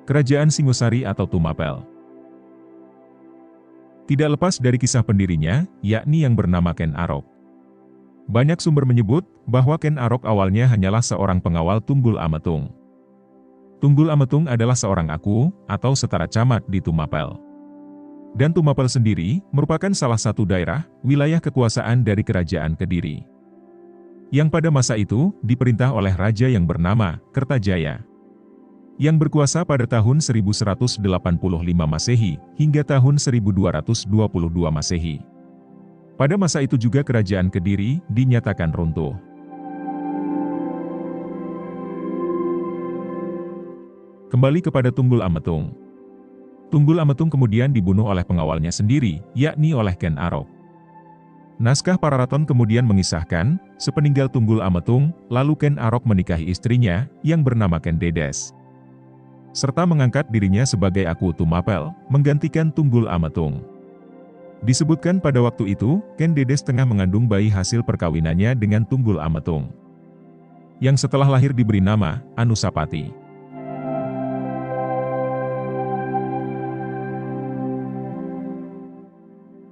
Kerajaan Singosari atau Tumapel. Tidak lepas dari kisah pendirinya, yakni yang bernama Ken Arok. Banyak sumber menyebut bahwa Ken Arok awalnya hanyalah seorang pengawal Tunggul Ametung. Tunggul Ametung adalah seorang aku, atau setara camat di Tumapel. Dan Tumapel sendiri merupakan salah satu daerah, wilayah kekuasaan dari Kerajaan Kediri. Yang pada masa itu, diperintah oleh raja yang bernama Kertajaya. Yang berkuasa pada tahun 1185 Masehi, hingga tahun 1222 Masehi. Pada masa itu juga Kerajaan Kediri dinyatakan runtuh. Kembali kepada Tunggul Ametung. Tunggul Ametung kemudian dibunuh oleh pengawalnya sendiri, yakni oleh Ken Arok. Naskah Pararaton kemudian mengisahkan, sepeninggal Tunggul Ametung, lalu Ken Arok menikahi istrinya, yang bernama Ken Dedes. Serta mengangkat dirinya sebagai aku Tumapel, menggantikan Tunggul Ametung. Disebutkan pada waktu itu, Ken Dedes tengah mengandung bayi hasil perkawinannya dengan Tunggul Ametung. Yang setelah lahir diberi nama, Anusapati.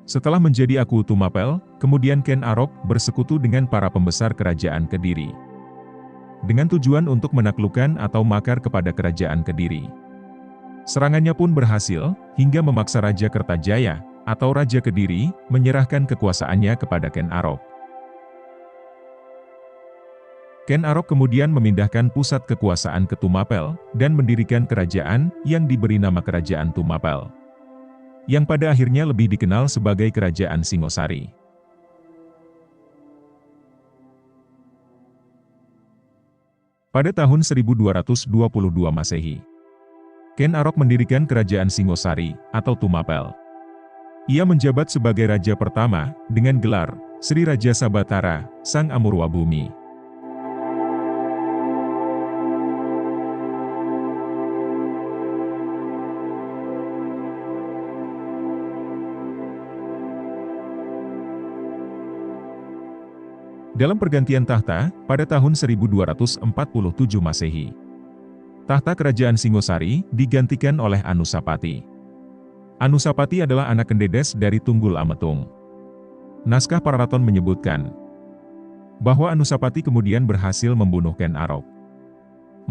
Setelah menjadi aku Tumapel, kemudian Ken Arok bersekutu dengan para pembesar Kerajaan Kediri. Dengan tujuan untuk menaklukkan atau makar kepada Kerajaan Kediri. Serangannya pun berhasil, hingga memaksa Raja Kertajaya, atau Raja Kediri, menyerahkan kekuasaannya kepada Ken Arok. Ken Arok kemudian memindahkan pusat kekuasaan ke Tumapel, dan mendirikan kerajaan yang diberi nama Kerajaan Tumapel. Yang pada akhirnya lebih dikenal sebagai Kerajaan Singosari. Pada tahun 1222 Masehi, Ken Arok mendirikan Kerajaan Singosari, atau Tumapel. Ia menjabat sebagai raja pertama, dengan gelar, Sri Raja Sabatara, Sang Amurwa Bumi. Dalam pergantian tahta, pada tahun 1247 Masehi, tahta Kerajaan Singosari digantikan oleh Anusapati. Anusapati adalah anak Ken Dedes dari Tunggul Ametung. Naskah Pararaton menyebutkan bahwa Anusapati kemudian berhasil membunuh Ken Arok.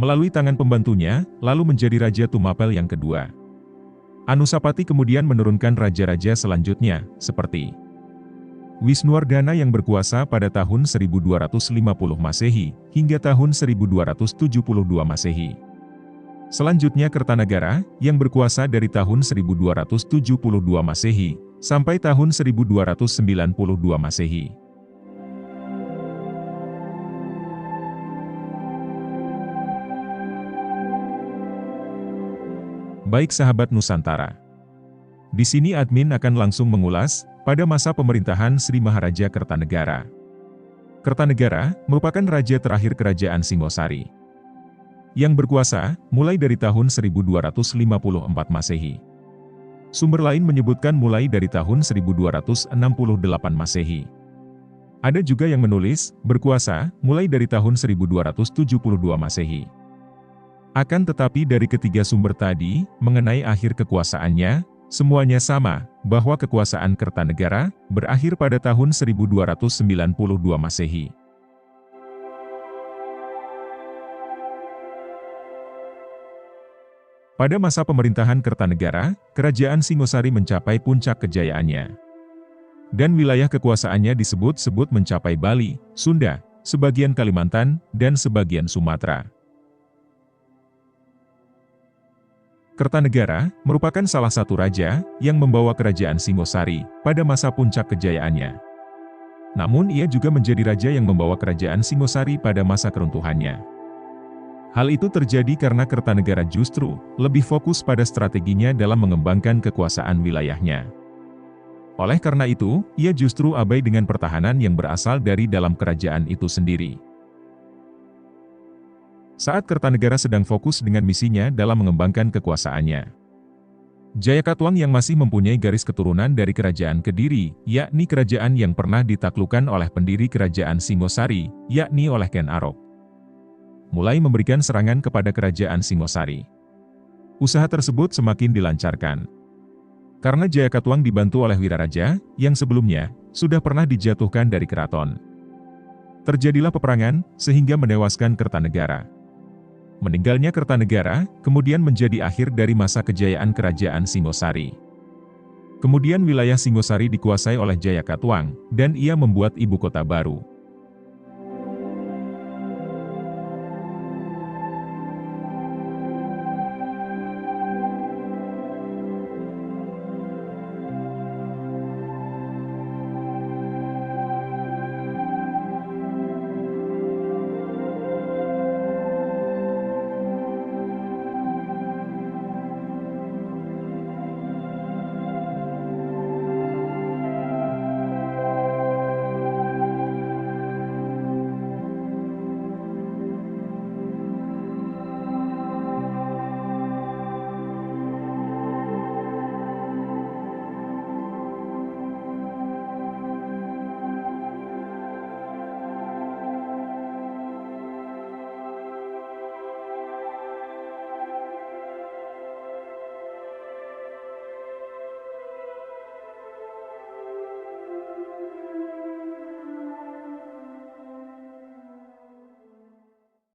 Melalui tangan pembantunya, lalu menjadi Raja Tumapel yang kedua. Anusapati kemudian menurunkan raja-raja selanjutnya, seperti Wisnuwardana yang berkuasa pada tahun 1250 Masehi, hingga tahun 1272 Masehi. Selanjutnya Kertanegara, yang berkuasa dari tahun 1272 Masehi, sampai tahun 1292 Masehi. Baik sahabat Nusantara. Di sini admin akan langsung mengulas, pada masa pemerintahan Sri Maharaja Kertanegara. Kertanegara merupakan raja terakhir Kerajaan Singosari, yang berkuasa mulai dari tahun 1254 Masehi. Sumber lain menyebutkan mulai dari tahun 1268 Masehi. Ada juga yang menulis berkuasa mulai dari tahun 1272 Masehi. Akan tetapi dari ketiga sumber tadi mengenai akhir kekuasaannya, semuanya sama, bahwa kekuasaan Kertanegara berakhir pada tahun 1292 Masehi. Pada masa pemerintahan Kertanegara, Kerajaan Singosari mencapai puncak kejayaannya. Dan wilayah kekuasaannya disebut-sebut mencapai Bali, Sunda, sebagian Kalimantan, dan sebagian Sumatera. Kertanegara merupakan salah satu raja yang membawa Kerajaan Singosari pada masa puncak kejayaannya. Namun ia juga menjadi raja yang membawa Kerajaan Singosari pada masa keruntuhannya. Hal itu terjadi karena Kertanegara justru lebih fokus pada strateginya dalam mengembangkan kekuasaan wilayahnya. Oleh karena itu, ia justru abai dengan pertahanan yang berasal dari dalam kerajaan itu sendiri. Saat Kertanegara sedang fokus dengan misinya dalam mengembangkan kekuasaannya, Jayakatwang yang masih mempunyai garis keturunan dari Kerajaan Kediri, yakni kerajaan yang pernah ditaklukkan oleh pendiri Kerajaan Singosari, yakni oleh Ken Arok, mulai memberikan serangan kepada Kerajaan Singosari. Usaha tersebut semakin dilancarkan. Karena Jayakatwang dibantu oleh Wiraraja, yang sebelumnya sudah pernah dijatuhkan dari keraton. Terjadilah peperangan, sehingga menewaskan Kertanegara. Meninggalnya Kertanegara, kemudian menjadi akhir dari masa kejayaan kerajaan Singosari. Kemudian wilayah Singosari dikuasai oleh Jayakatwang, dan ia membuat ibu kota baru.